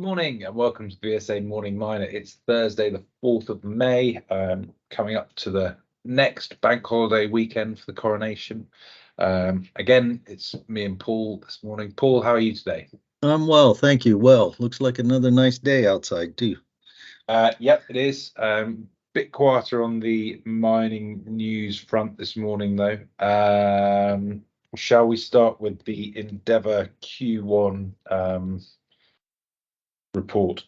Good morning and welcome to VSA Morning Miner. It's Thursday, the 4th of May, coming up to the next bank holiday weekend for the coronation. Again, it's me and Paul this morning. Paul, how are you today? I'm well, thank you. Well, looks like another nice day outside too. Yep, it is. Bit quieter on the mining news front this morning, though. Shall we start with the Endeavour Q1 report?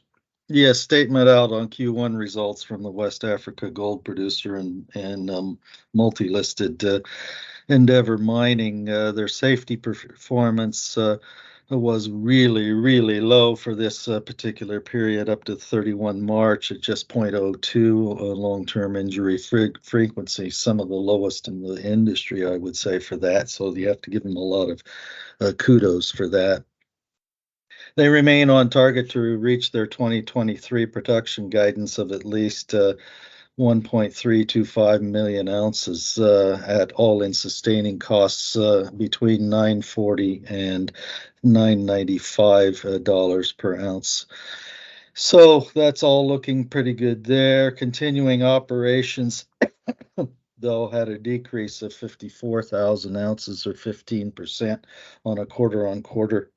Yeah, statement out on Q1 results from the West Africa gold producer and multi-listed Endeavour Mining. Their safety performance was really low for this particular period up to 31 March at just 0.02 long-term injury frequency, some of the lowest in the industry, I would say, for that. So you have to give them a lot of kudos for that. They remain on target to reach their 2023 production guidance of at least 1.325 million ounces at all-in sustaining costs between $940 and $995 per ounce. So that's all looking pretty good there. Continuing operations, though, had a decrease of 54,000 ounces or 15% on a quarter-on-quarter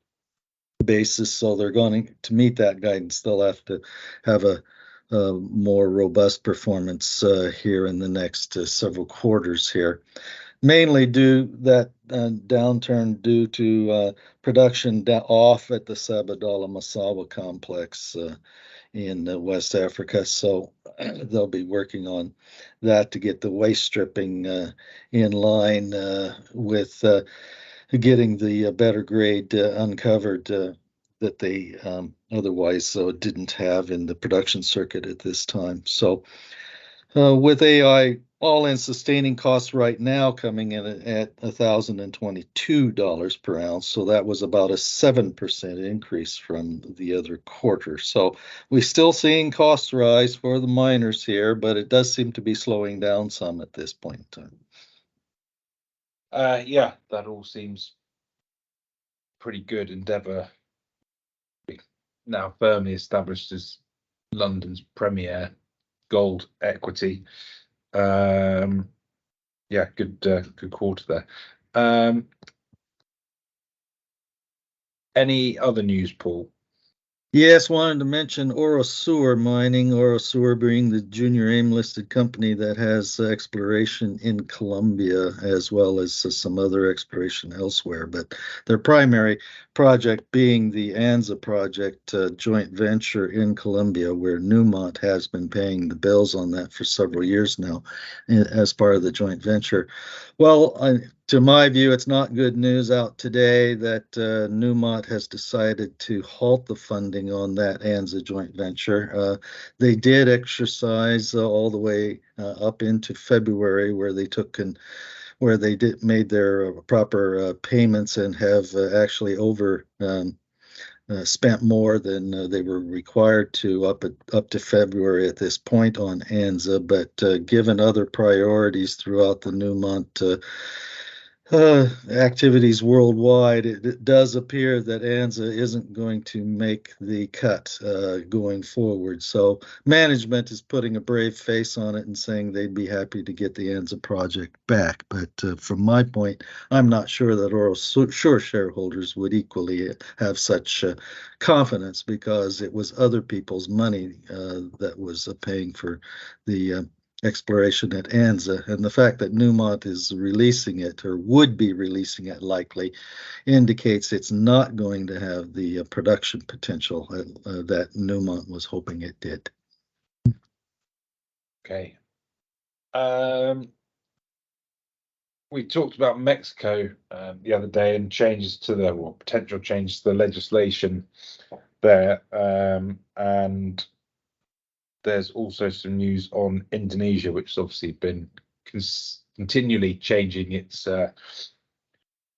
basis, so they're going to meet that guidance. They'll have to have a more robust performance here in the next several quarters here. Mainly due that downturn due to production off at the Sabodala-Massawa complex in West Africa. So they'll be working on that to get the waste stripping in line with getting the better grade uncovered that they otherwise didn't have in the production circuit at this time. So with AI all-in sustaining costs right now coming in at $1,022 per ounce, so that was about a 7% increase from the other quarter. So we're still seeing costs rise for the miners here, but it does seem to be slowing down some at this point in time. Yeah, that all seems pretty good. Endeavour now firmly established as London's premier gold equity. Yeah, good quarter there. Any other news, Paul? Yes, wanted to mention Orosur Mining, Orosur being the junior AIM-listed company that has exploration in Colombia as well as some other exploration elsewhere. But their primary project being the ANZA project joint venture in Colombia, where Newmont has been paying the bills on that for several years now as part of the joint venture. Well, to my view, it's not good news out today that Newmont has decided to halt the funding on that ANZA joint venture. They did exercise all the way up into February, where they made their proper payments and have actually spent more than they were required to up to February at this point on ANZA. But given other priorities throughout the Newmont activities worldwide, it does appear that ANZA isn't going to make the cut going forward. So management is putting a brave face on it and saying they'd be happy to get the ANZA project back. But from my point, I'm not sure that Orosur shareholders would equally have such confidence, because it was other people's money that was paying for the exploration at ANZA, and the fact that Newmont is releasing it, or would be releasing it likely, indicates it's not going to have the production potential that Newmont was hoping it did. Okay. We talked about Mexico the other day and potential changes to the legislation there, and there's also some news on Indonesia, which has obviously been continually changing its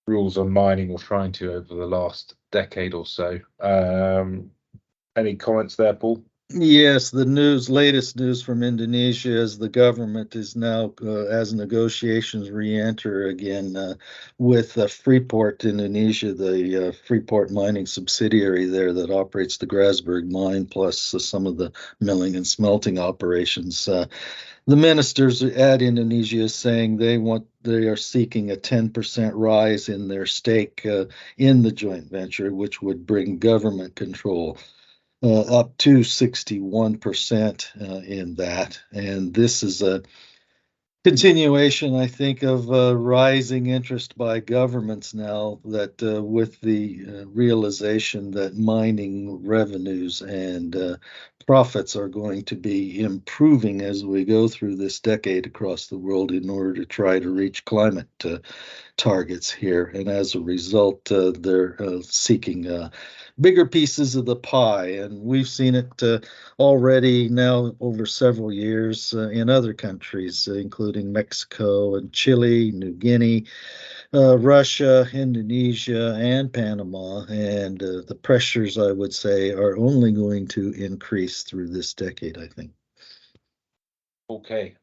rules on mining, or trying to, over the last decade or so. Any comments there, Paul? Yes, the latest news from Indonesia is the government is now, as negotiations re-enter again with Freeport Indonesia, the Freeport mining subsidiary there that operates the Grasberg mine, plus some of the milling and smelting operations. The ministers at Indonesia is saying they are seeking a 10% rise in their stake in the joint venture, which would bring government control up to 61% in that. And this is a continuation, I think, of rising interest by governments now that with the realization that mining revenues and profits are going to be improving as we go through this decade across the world in order to try to reach climate targets here. And as a result, they're seeking bigger pieces of the pie. And we've seen it already now over several years in other countries, including Mexico and Chile, New Guinea, Russia, Indonesia, and Panama. And the pressures, I would say, are only going to increase through this decade, I think. Okay.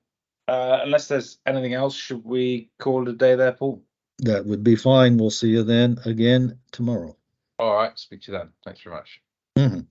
Unless there's anything else, should we call it a day there, Paul? That would be fine. We'll see you then again tomorrow. All right. Speak to you then. Thanks very much. Mhm.